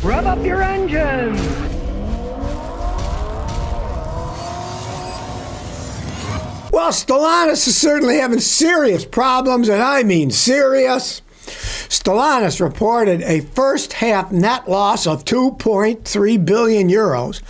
Rev up your engines! Well, Stellantis is certainly having serious problems, and I mean serious. Stellantis reported a first-half net loss of 2.3 billion euros,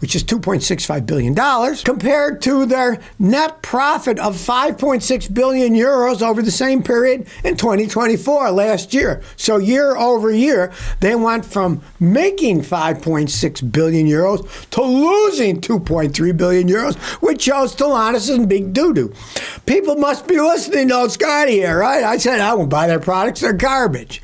which is $2.65 billion, compared to their net profit of 5.6 billion euros over the same period in 2024, last year. So year over year, they went from making 5.6 billion euros to losing 2.3 billion euros, which shows Stellantis is in big doo-doo. People must be listening to Scotty here, right? I said I won't buy their products. They're garbage.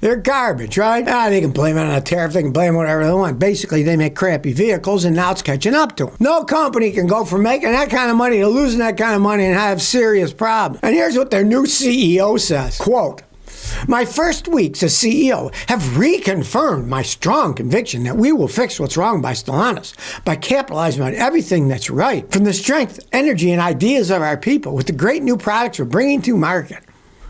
They're garbage, right? They can blame it on a tariff. They can blame whatever they want. Basically, they make crappy vehicles, and now it's catching up to them. No company can go from making that kind of money to losing that kind of money and have serious problems. And here's what their new CEO says, quote, "My first weeks as CEO have reconfirmed my strong conviction that we will fix what's wrong by Stellantis by capitalizing on everything that's right, from the strength, energy, and ideas of our people with the great new products we're bringing to market."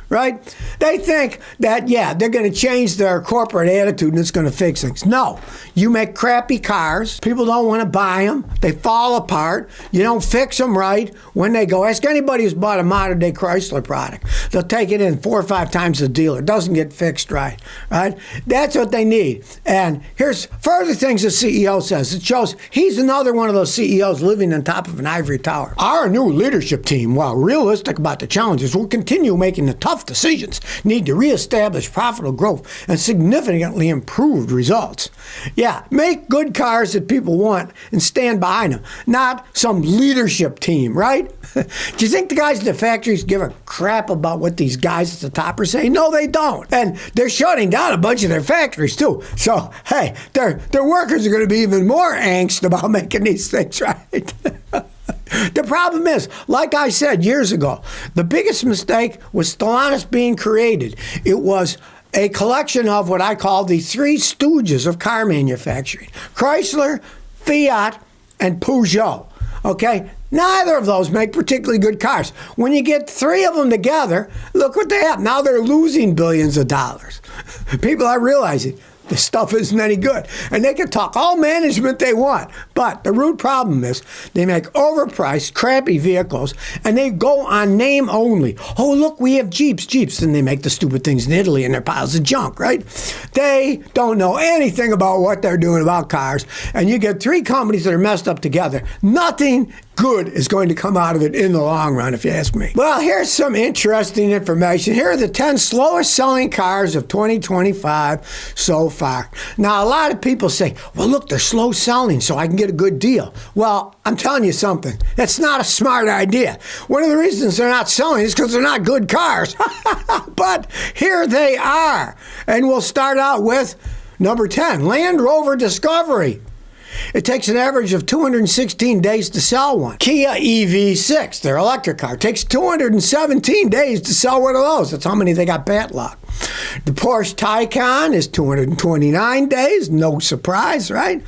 Right? They think that, yeah, they're going to change their corporate attitude and it's going to fix things. No. You make crappy cars. People don't want to buy them. They fall apart. You don't fix them right when they go. Ask anybody who's bought a modern-day Chrysler product. They'll take it in 4 or 5 times the dealer. It doesn't get fixed right. Right? That's what they need. And here's further things the CEO says. It shows he's another one of those CEOs living on top of an ivory tower. Our new leadership team, while realistic about the challenges, will continue making the tough decisions, need to reestablish profitable growth and significantly improved results. Yeah, make good cars that people want and stand behind them, not some leadership team, right? Do you think the guys at the factories give a crap about what these guys at the top are saying? No, they don't. And they're shutting down a bunch of their factories too. So, hey, their workers are going to be even more angst about making these things right. The problem is, like I said years ago, the biggest mistake was Stellantis being created. It was a collection of what I call the three stooges of car manufacturing: Chrysler, Fiat, and Peugeot. Okay? Neither of those make particularly good cars. When you get 3 of them together, look what they have. Now they're losing billions of dollars. People are realizing this stuff isn't any good. And they can talk all management they want. But the root problem is they make overpriced, crappy vehicles, and they go on name only. Oh, look, we have Jeeps. And they make the stupid things in Italy, and they're piles of junk, right? They don't know anything about what they're doing about cars. And you get 3 companies that are messed up together. Nothing good is going to come out of it in the long run, if you ask me. Well, here's some interesting information. Here are the 10 slowest selling cars of 2025 so far. Now, a lot of people say, well, look, they're slow selling, so I can get a good deal. Well, I'm telling you something. That's not a smart idea. One of the reasons they're not selling is because they're not good cars. But here they are. And we'll start out with number 10, Land Rover Discovery. It takes an average of 216 days to sell one. Kia EV6, their electric car, takes 217 days to sell one of those. That's how many they got backlogged. The Porsche Taycan is 229 days. No surprise, right?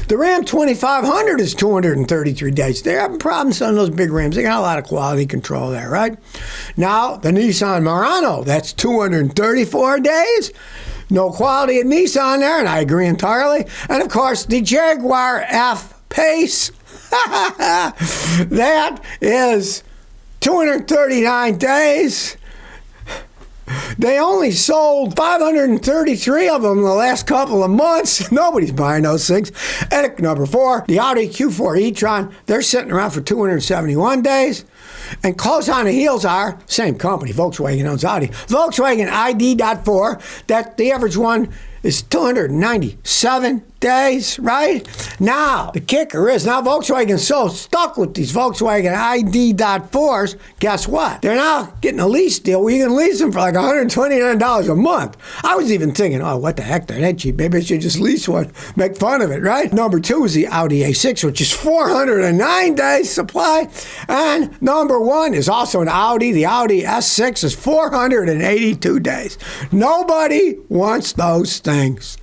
The Ram 2500 is 233 days. They're having problems selling those big Rams. They got a lot of quality control there, right? Now, the Nissan Murano, that's 234 days. No quality at Nissan there, and I agree entirely. And, of course, the Jaguar F-Pace. That is 239 days. They only sold 533 of them in the last couple of months. Nobody's buying those things. And number 4, the Audi Q4 e-tron. They're sitting around for 271 days. And close on the heels are, same company, Volkswagen owns Audi. Volkswagen ID.4, that the average one is 297 days, right? Now, the kicker is, now Volkswagen's so stuck with these Volkswagen ID.4s, guess what? They're now getting a lease deal where you can lease them for like $129 a month. I was even thinking, oh, what the heck, they're that cheap. Maybe I should just lease one, make fun of it, right? Number 2 is the Audi A6, which is 409 days supply. And number 1 is also an Audi. The Audi S6 is 482 days. Nobody wants those things.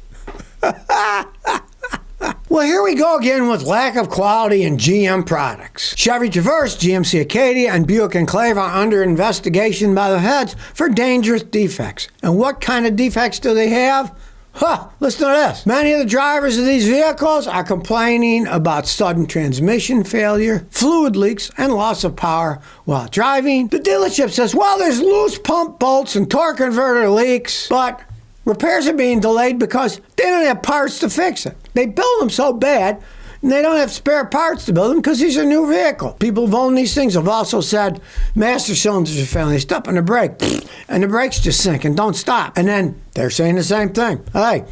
Well, here we go again with lack of quality in GM products. Chevy Traverse, GMC Acadia, and Buick Enclave are under investigation by the feds for dangerous defects. And what kind of defects do they have? Listen to this. Many of the drivers of these vehicles are complaining about sudden transmission failure, fluid leaks, and loss of power while driving. The dealership says, well, there's loose pump bolts and torque converter leaks, but repairs are being delayed because they don't have parts to fix it. They build them so bad, and they don't have spare parts to build them because these are new vehicles. People who've owned these things have also said master cylinders are failing. They step on the brake, and the brake's just sinking. Don't stop. And then they're saying the same thing. Hey,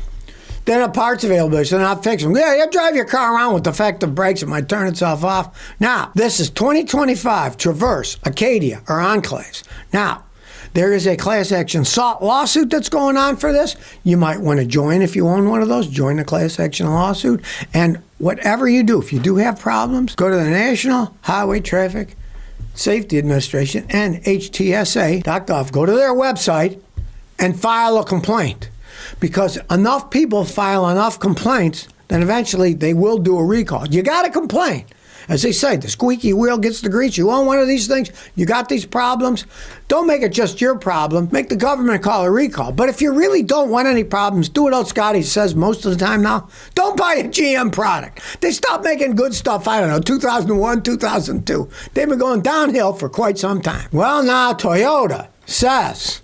they don't have parts available, so they're not fixing them. Yeah, you drive your car around with defective brakes. It might turn itself off. Now, this is 2025 Traverse, Acadia, or Enclaves. Now, there is a class action lawsuit that's going on for this. You might want to join if you own one of those. Join the class action lawsuit. And whatever you do, if you do have problems, go to the National Highway Traffic Safety Administration, NHTSA.gov. Go to their website and file a complaint. Because enough people file enough complaints, then eventually they will do a recall. You got to complain. As they say, the squeaky wheel gets the grease. You own one of these things, you got these problems, don't make it just your problem. Make the government call a recall. But if you really don't want any problems, do what old Scotty says most of the time now. Don't buy a GM product. They stopped making good stuff, 2001, 2002. They've been going downhill for quite some time. Well, now Toyota says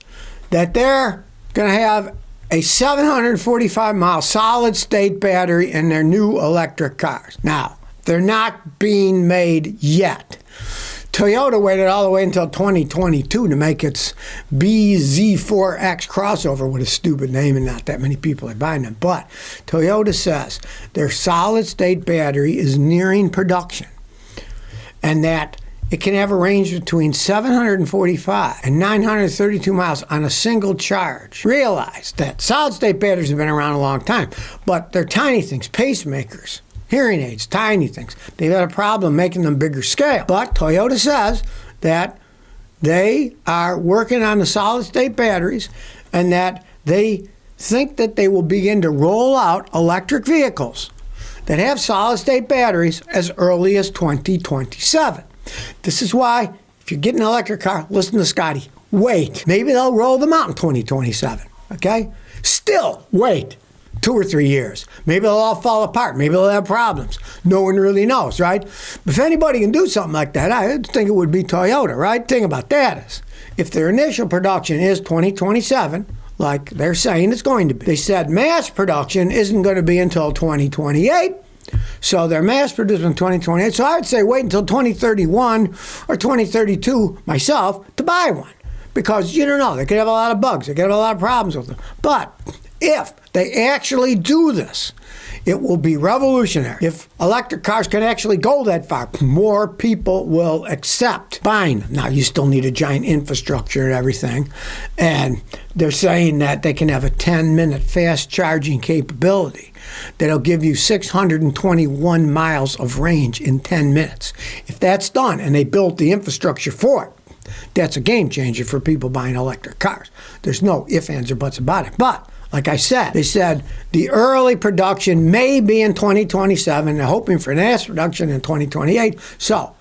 that they're going to have a 745-mile solid-state battery in their new electric cars. Now, they're not being made yet. Toyota waited all the way until 2022 to make its BZ4X crossover with a stupid name, and not that many people are buying them. But Toyota says their solid-state battery is nearing production, and that it can have a range between 745 and 932 miles on a single charge. Realize that solid-state batteries have been around a long time, but they're tiny things, pacemakers, hearing aids, tiny things. They've had a problem making them bigger scale. But Toyota says that they are working on the solid-state batteries and that they think that they will begin to roll out electric vehicles that have solid-state batteries as early as 2027. This is why, if you're getting an electric car, listen to Scotty. Wait. Maybe they'll roll them out in 2027, okay? Still, wait 2 or 3 years. Maybe they'll all fall apart. Maybe they'll have problems. No one really knows, right? But if anybody can do something like that, I think it would be Toyota, right? The thing about that is, if their initial production is 2027, like they're saying it's going to be, they said mass production isn't going to be until 2028. So they're mass produced in 2028. So I would say wait until 2031 or 2032 myself to buy one. Because you don't know, they could have a lot of bugs. They could have a lot of problems with them. But if they actually do this, it will be revolutionary. If electric cars can actually go that far, more people will accept buying them. Now, you still need a giant infrastructure and everything. And they're saying that they can have a 10-minute fast charging capability that'll give you 621 miles of range in 10 minutes. If that's done, and they built the infrastructure for it, that's a game changer for people buying electric cars. There's no ifs, ands, or buts about it. But like I said, they said the early production may be in 2027. They're hoping for mass production in 2028. So,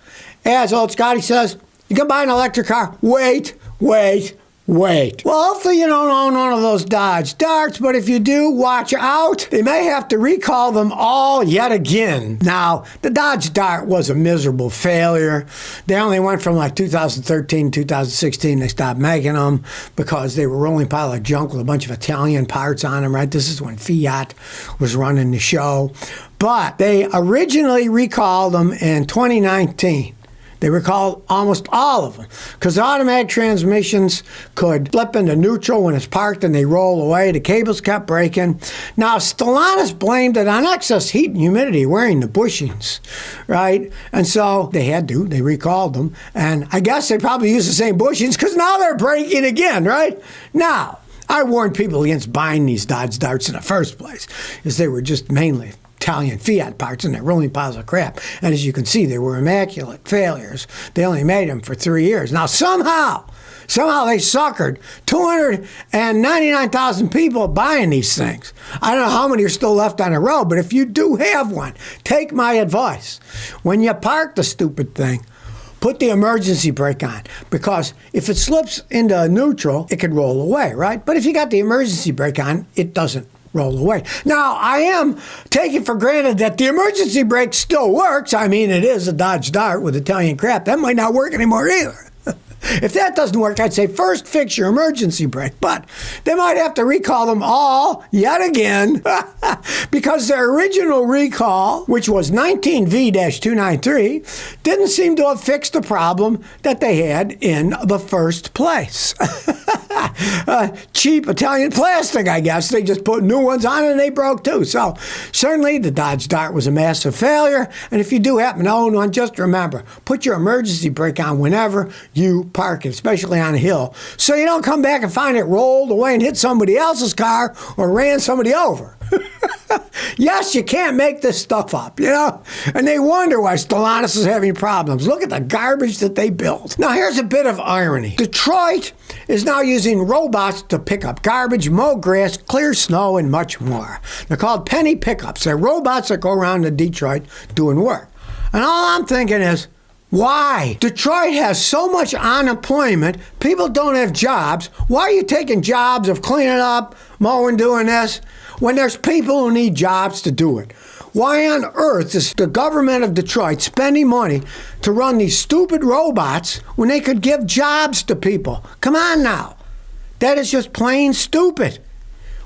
as old Scotty says, you can buy an electric car. Wait. Well, hopefully you don't own one of those Dodge Darts, but if you do, watch out. They may have to recall them all yet again. Now, the Dodge Dart was a miserable failure. They only went from like 2013, 2016. They stopped making them because they were rolling pile of junk with a bunch of Italian parts on them, right? This is when Fiat was running the show. But they originally recalled them in 2019. They recalled almost all of them because automatic transmissions could flip into neutral when it's parked and they roll away. The cables kept breaking. Now, Stellantis blamed it on excess heat and humidity wearing the bushings, right? And so they recalled them. And I guess they probably used the same bushings because now they're breaking again, right? Now, I warned people against buying these Dodge Darts in the first place because they were just mainly Italian Fiat parts and they're rolling piles of crap. And as you can see, they were immaculate failures. They only made them for 3 years. Now, somehow they suckered 299,000 people buying these things. I don't know how many are still left on the road, but if you do have one, take my advice. When you park the stupid thing, put the emergency brake on, because if it slips into neutral, it could roll away, right? But if you got the emergency brake on, it doesn't roll away. Now, I am taking for granted that the emergency brake still works. I mean, it is a Dodge Dart with Italian crap. That might not work anymore either. If that doesn't work, I'd say first fix your emergency brake. But they might have to recall them all yet again because their original recall, which was 19V-293, didn't seem to have fixed the problem that they had in the first place. Cheap Italian plastic, I guess. They just put new ones on and they broke too. So certainly the Dodge Dart was a massive failure. And if you do happen to own one, just remember, put your emergency brake on whenever you park it, especially on a hill, so you don't come back and find it rolled away and hit somebody else's car or ran somebody over. Yes, you can't make this stuff up, you know? And they wonder why Stellantis is having problems. Look at the garbage that they build. Now, here's a bit of irony. Detroit is now using robots to pick up garbage, mow grass, clear snow, and much more. They're called penny pickups. They're robots that go around in Detroit doing work. And all I'm thinking is, why? Detroit has so much unemployment, people don't have jobs. Why are you taking jobs of cleaning up, mowing, doing this, when there's people who need jobs to do it? Why on earth is the government of Detroit spending money to run these stupid robots when they could give jobs to people? Come on now. That is just plain stupid.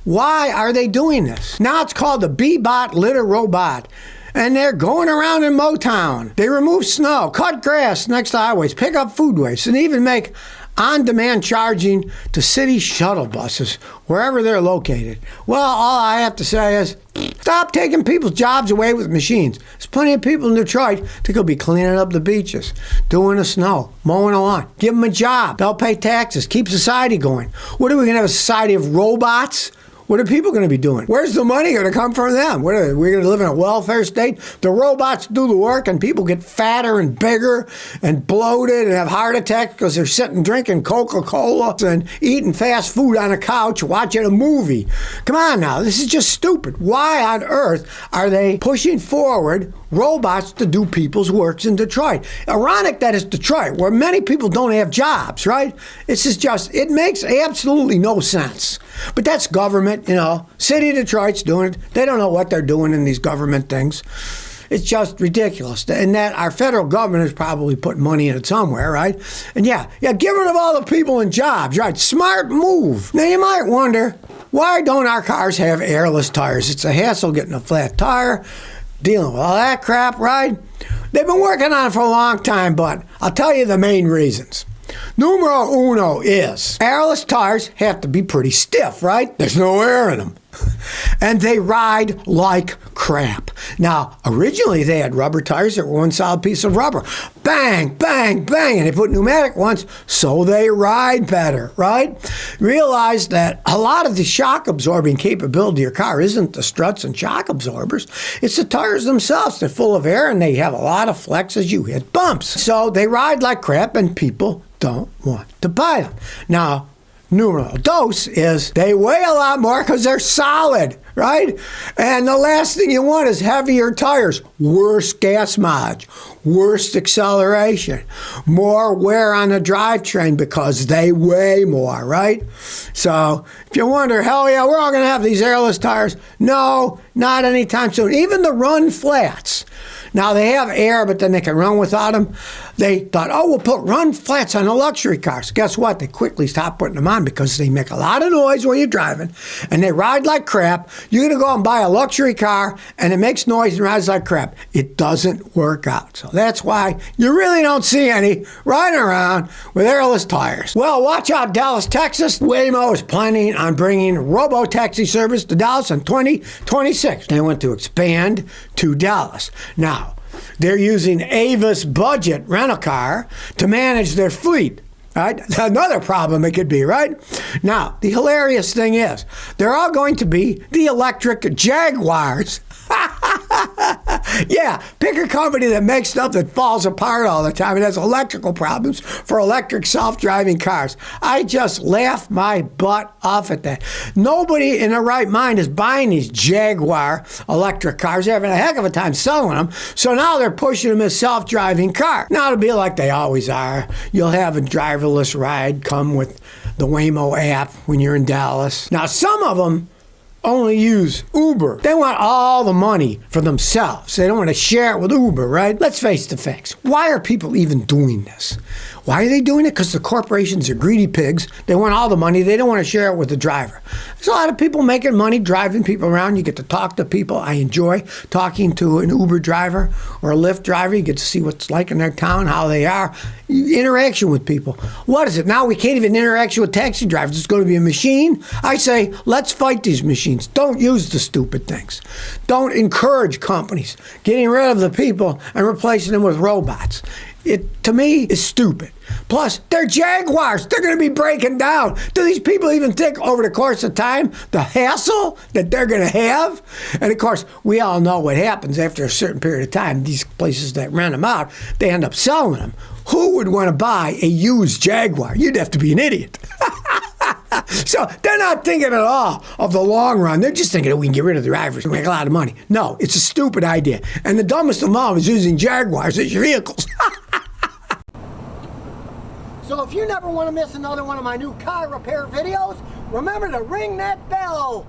Why are they doing this? Now it's called the B-Bot Litter Robot. And they're going around in Motown. They remove snow, cut grass next to highways, pick up food waste, and even make on-demand charging to city shuttle buses wherever they're located. Well, all I have to say is, stop taking people's jobs away with machines. There's plenty of people in Detroit that could be cleaning up the beaches, doing the snow, mowing the lawn. Give them a job. They'll pay taxes. Keep society going. What are we going to have, a society of robots? What are people going to be doing? Where's the money going to come from them? We're going to live in a welfare state? The robots do the work and people get fatter and bigger and bloated and have heart attacks because they're sitting drinking Coca-Cola and eating fast food on a couch watching a movie. Come on now, this is just stupid. Why on earth are they pushing forward robots to do people's works in Detroit? Ironic that it's Detroit, where many people don't have jobs, right? It makes absolutely no sense. But that's government, you know. City of Detroit's doing it. They don't know what they're doing in these government things. It's just ridiculous. And that our federal government is probably putting money in it somewhere, right? And yeah, get rid of all the people in jobs, right? Smart move. Now you might wonder, why don't our cars have airless tires? It's a hassle getting a flat tire, dealing with all that crap, right? They've been working on it for a long time, but I'll tell you the main reasons. Numero uno is airless tires have to be pretty stiff, right? There's no air in them. And they ride like crap. Now, originally they had rubber tires that were one solid piece of rubber. Bang, bang, bang. And they put pneumatic ones so they ride better, right? Realize that a lot of the shock absorbing capability of your car isn't the struts and shock absorbers. It's the tires themselves. They're full of air and they have a lot of flex as you hit bumps. So they ride like crap and people don't want to buy them. Now, numero dos is they weigh a lot more because they're solid, right? And the last thing you want is heavier tires, worse gas mileage, worse acceleration, more wear on the drivetrain because they weigh more, right? So if you wonder, hell yeah, we're all going to have these airless tires. No, not anytime soon. Even the run flats. Now, they have air, but then they can run without them. They thought, we'll put run flats on the luxury cars. Guess what? They quickly stopped putting them on because they make a lot of noise when you're driving, and they ride like crap. You're going to go and buy a luxury car, and it makes noise and rides like crap. It doesn't work out. So that's why you really don't see any riding around with airless tires. Well, watch out, Dallas, Texas. Waymo is planning on bringing robotaxi service to Dallas in 2026. They want to expand to Dallas. Now, they're using Avis budget rental-car to manage their fleet. Right? Another problem it could be, right? Now, the hilarious thing is, they're all going to be the electric Jaguars. Yeah, pick a company that makes stuff that falls apart all the time and has electrical problems for electric self-driving cars. I just laugh my butt off at that. Nobody in their right mind is buying these Jaguar electric cars. They're having a heck of a time selling them. So now they're pushing them as self-driving cars. Now it'll be like they always are. You'll have a driverless ride come with the Waymo app when you're in Dallas. Now some of them only use Uber. They want all the money for themselves. They don't want to share it with Uber, right? Let's face the facts. Why are people even doing this? Why are they doing it? Because the corporations are greedy pigs. They want all the money. They don't want to share it with the driver. There's a lot of people making money driving people around. You get to talk to people. I enjoy talking to an Uber driver or a Lyft driver. You get to see what's like in their town, how they are. Interaction with people. What is it? Now we can't even interact with taxi drivers. It's going to be a machine. I say, let's fight these machines. Don't use the stupid things. Don't encourage companies getting rid of the people and replacing them with robots. It, to me, is stupid. Plus, they're Jaguars. They're going to be breaking down. Do these people even think over the course of time the hassle that they're going to have? And, of course, we all know what happens after a certain period of time. These places that rent them out, they end up selling them. Who would want to buy a used Jaguar? You'd have to be an idiot. So they're not thinking at all of the long run. They're just thinking that we can get rid of the drivers and make a lot of money. No, it's a stupid idea. And the dumbest of them all is using Jaguars as your vehicles. So if you never want to miss another one of my new car repair videos, remember to ring that bell.